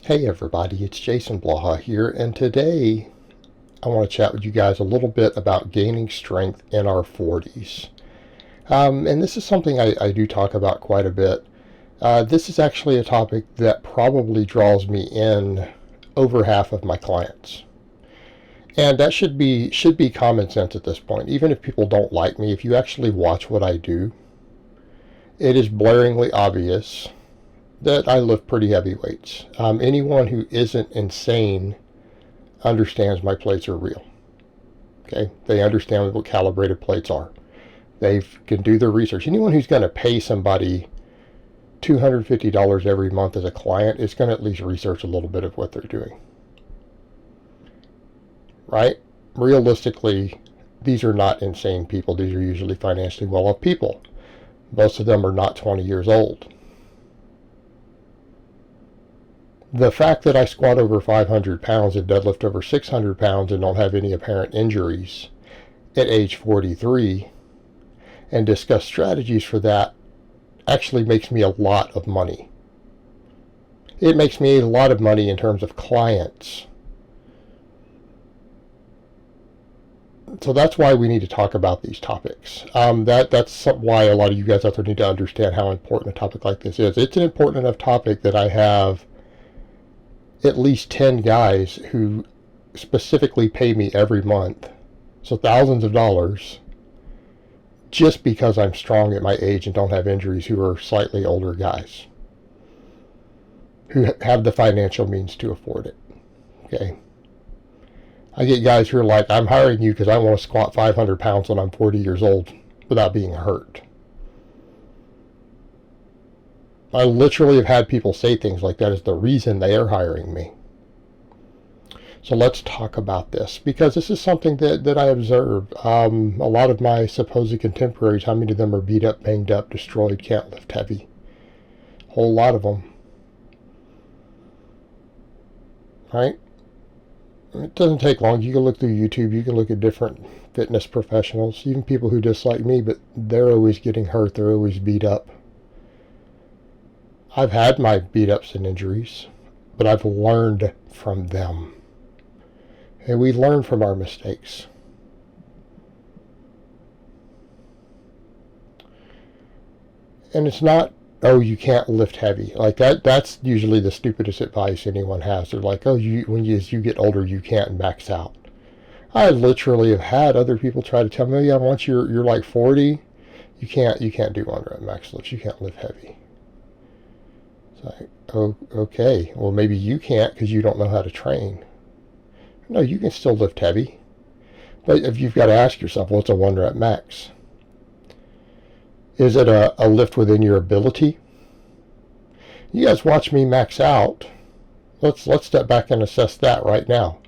Hey everybody, it's Jason Blaha here, and today I want to chat with you guys a little bit about gaining strength in our 40s. And this is something I do talk about quite a bit. This is actually a topic that probably draws me in over half of my clients. And that should be common sense at this point. Even if people don't like me, if you actually watch what I do, it is blaringly obvious that I lift pretty heavy weights. Anyone who isn't insane understands my plates are real. Okay, they understand what calibrated plates are. They can do their research. Anyone who's going to pay somebody $250 every month as a client is going to at least research a little bit of what they're doing. Right? Realistically, these are not insane people. These are usually financially well-off people. Most of them are not 20 years old. The fact that I squat over 500 pounds and deadlift over 600 pounds and don't have any apparent injuries at age 43 and discuss strategies for that actually makes me a lot of money. It makes me a lot of money in terms of clients. So that's why we need to talk about these topics. That's why a lot of you guys out there need to understand how important a topic like this is. It's an important enough topic that I have at least 10 guys who specifically pay me every month, so thousands of dollars, just because I'm strong at my age and don't have injuries, who are slightly older guys who have the financial means to afford it. Okay, I get guys who are like, I'm hiring you because I want to squat 500 pounds when I'm 40 years old without being hurt. I literally have had people say things like that as the reason they are hiring me. So let's talk about this, because this is something that I observe. A lot of my supposed contemporaries, how many of them are beat up, banged up, destroyed, can't lift heavy? A whole lot of them. Right? It doesn't take long. You can look through YouTube. You can look at different fitness professionals, even people who dislike me, but they're always getting hurt. They're always beat up. I've had my beat-ups and injuries, but I've learned from them. And we learn from our mistakes. And it's not, oh, you can't lift heavy. Like that's usually the stupidest advice anyone has. They're like, oh, as you get older, you can't max out. I literally have had other people try to tell me, oh, yeah, once you're like 40, you can't do under max lifts. You can't lift heavy. It's like, oh, okay, well, maybe you can't because you don't know how to train. No, you can still lift heavy. But if you've got to ask yourself, what's a 1 rep max? Is it a lift within your ability? You guys watch me max out. Let's step back and assess that right now.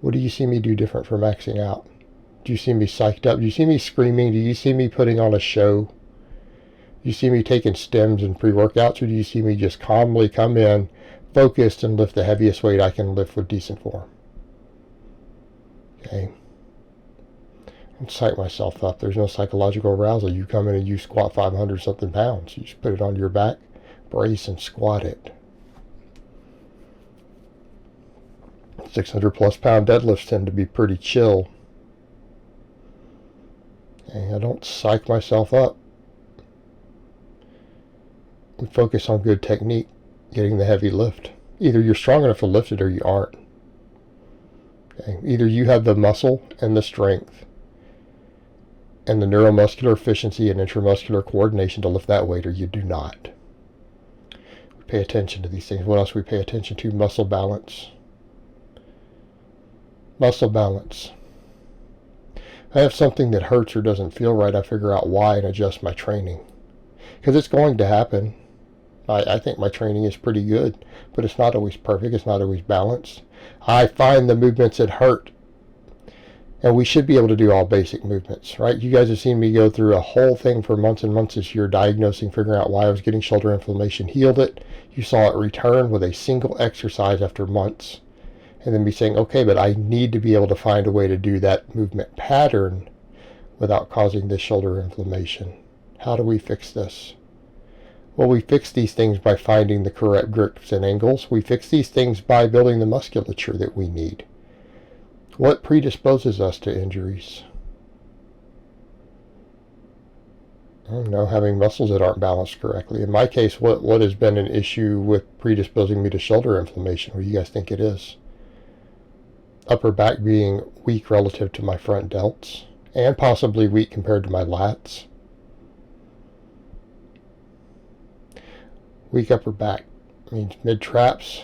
What do you see me do different for maxing out? Do you see me psyched up? Do you see me screaming? Do you see me putting on a show? Do you see me taking stems and pre-workouts, or do you see me just calmly come in, focused, and lift the heaviest weight I can lift with decent form? Okay. Don't psych myself up. There's no psychological arousal. You come in and you squat 500 something pounds. You just put it on your back, brace, and squat it. 600 plus pound deadlifts tend to be pretty chill. Okay. I don't psych myself up. We focus on good technique, getting the heavy lift. Either you're strong enough to lift it or you aren't. Okay. Either you have the muscle and the strength and the neuromuscular efficiency and intramuscular coordination to lift that weight, or you do not. We pay attention to these things. What else we pay attention to? Muscle balance. Muscle balance. If I have something that hurts or doesn't feel right, I figure out why and adjust my training. Because it's going to happen. I think my training is pretty good, but it's not always perfect. It's not always balanced. I find the movements that hurt. And we should be able to do all basic movements, right? You guys have seen me go through a whole thing for months and months this year, diagnosing, figuring out why I was getting shoulder inflammation, healed it. You saw it return with a single exercise after months. And then me saying, okay, but I need to be able to find a way to do that movement pattern without causing this shoulder inflammation. How do we fix this? Well, we fix these things by finding the correct grips and angles. We fix these things by building the musculature that we need. What predisposes us to injuries? I don't know, having muscles that aren't balanced correctly. In my case, what has been an issue with predisposing me to shoulder inflammation? What do you guys think it is? Upper back being weak relative to my front delts, and possibly weak compared to my lats. Weak upper back means mid-traps,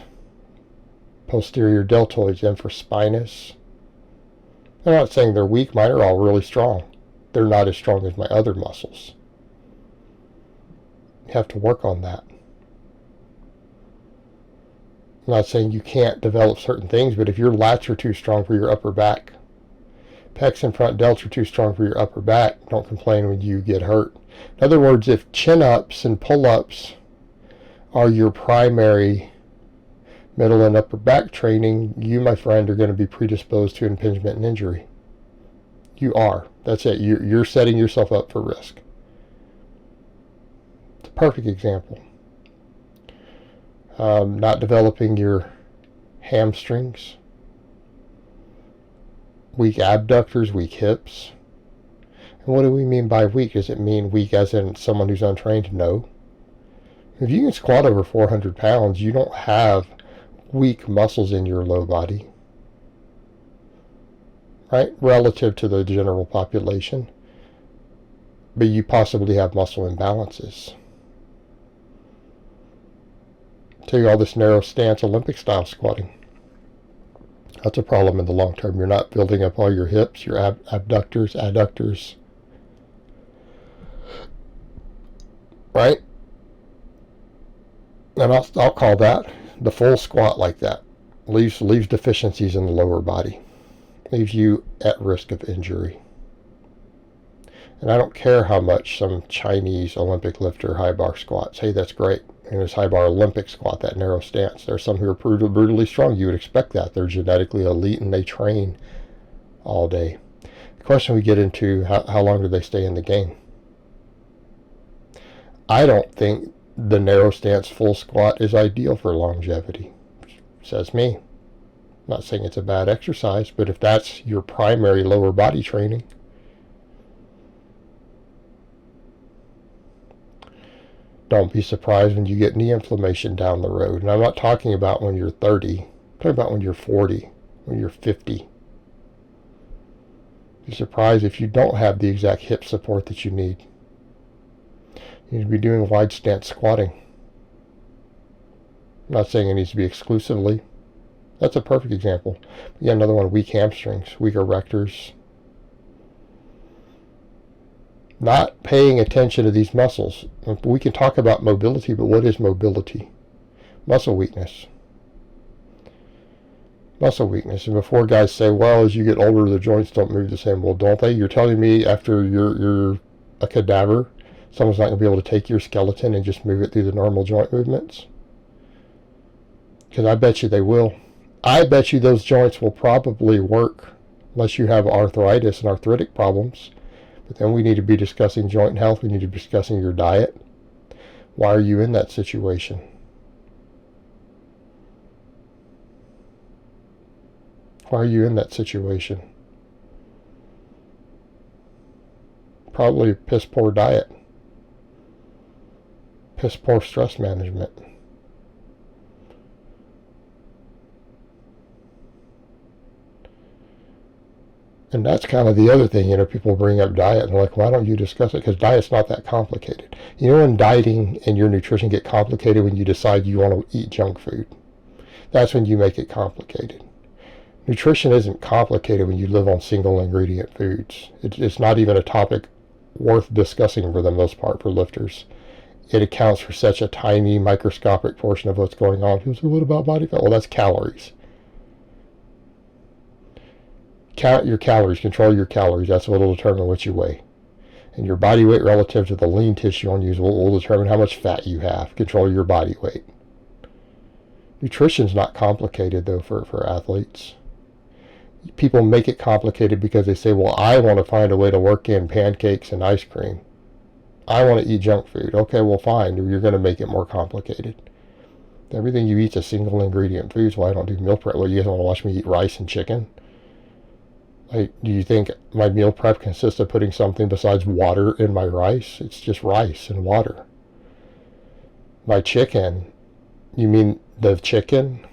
posterior deltoids, infraspinous. I'm not saying they're weak. Mine are all really strong. They're not as strong as my other muscles. You have to work on that. I'm not saying you can't develop certain things, but if your lats are too strong for your upper back, pecs and front delts are too strong for your upper back, don't complain when you get hurt. In other words, if chin-ups and pull-ups are your primary middle and upper back training, you, my friend, are going to be predisposed to impingement and injury. You are. That's it. You're setting yourself up for risk. It's a perfect example. Not developing your hamstrings, weak abductors, weak hips. And what do we mean by weak? Does it mean weak as in someone who's untrained? No. If you can squat over 400 pounds, you don't have weak muscles in your low body, right? Relative to the general population. But you possibly have muscle imbalances. Tell you all this narrow stance Olympic style squatting. That's a problem in the long term. You're not building up all your hips, your abductors, adductors. Right? And I'll call that the full squat like that. Leaves deficiencies in the lower body. Leaves you at risk of injury. And I don't care how much some Chinese Olympic lifter high bar squats. Hey, that's great. In his high bar Olympic squat, that narrow stance. There are some who are brutally strong. You would expect that. They're genetically elite and they train all day. The question we get into, how long do they stay in the game? I don't think the narrow stance full squat is ideal for longevity. Says me. I'm not saying it's a bad exercise, but if that's your primary lower body training, don't be surprised when you get knee inflammation down the road. And I'm not talking about when you're 30. I'm talking about when you're 40, when you're 50. Be surprised if you don't have the exact hip support that you need. You need to be doing wide stance squatting. I'm not saying it needs to be exclusively. That's a perfect example. Yeah, another one, weak hamstrings, weak erectors. Not paying attention to these muscles. We can talk about mobility, but what is mobility? Muscle weakness. Muscle weakness. And before guys say, well, as you get older, the joints don't move the same. Well, don't they? You're telling me after you're a cadaver, someone's not going to be able to take your skeleton and just move it through the normal joint movements? Because I bet you they will. I bet you those joints will probably work unless you have arthritis and arthritic problems. But then we need to be discussing joint health. We need to be discussing your diet. Why are you in that situation? Why are you in that situation? Probably piss poor diet. Piss poor stress management. And that's kind of the other thing, people bring up diet and they're like, why don't you discuss it? Because diet's not that complicated. When dieting and your nutrition get complicated when you decide you want to eat junk food. That's when you make it complicated. Nutrition isn't complicated when you live on single ingredient foods. It's not even a topic worth discussing for the most part for lifters. It accounts for such a tiny microscopic portion of what's going on. People say, what about body fat? Well, that's calories. Count your calories, control your calories. That's what will determine what you weigh. And your body weight relative to the lean tissue on you will determine how much fat you have. Control your body weight. Nutrition's not complicated, though, for athletes. People make it complicated because they say, well, I want to find a way to work in pancakes and ice cream. I want to eat junk food. Okay, well, fine. You're going to make it more complicated. Everything you eat's a single ingredient food, so I don't do meal prep. Well, you guys want to watch me eat rice and chicken? Like, do you think my meal prep consists of putting something besides water in my rice? It's just rice and water. My chicken, you mean the chicken?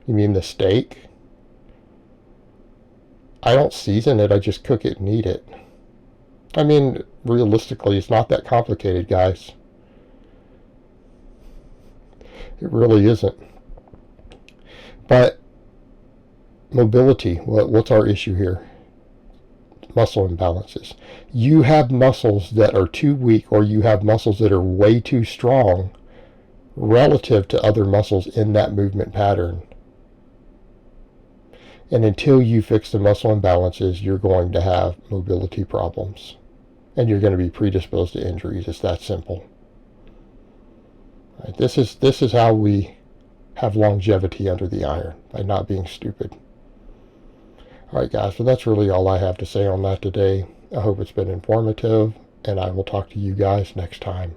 You mean the steak? I don't season it, I just cook it and eat it. I mean, realistically, it's not that complicated, guys. It really isn't. But mobility, what's our issue here? Muscle imbalances. You have muscles that are too weak, or you have muscles that are way too strong relative to other muscles in that movement pattern. And until you fix the muscle imbalances, you're going to have mobility problems. And you're going to be predisposed to injuries. It's that simple. Right, this is how we have longevity under the iron, by not being stupid. Alright guys, so that's really all I have to say on that today. I hope it's been informative, and I will talk to you guys next time.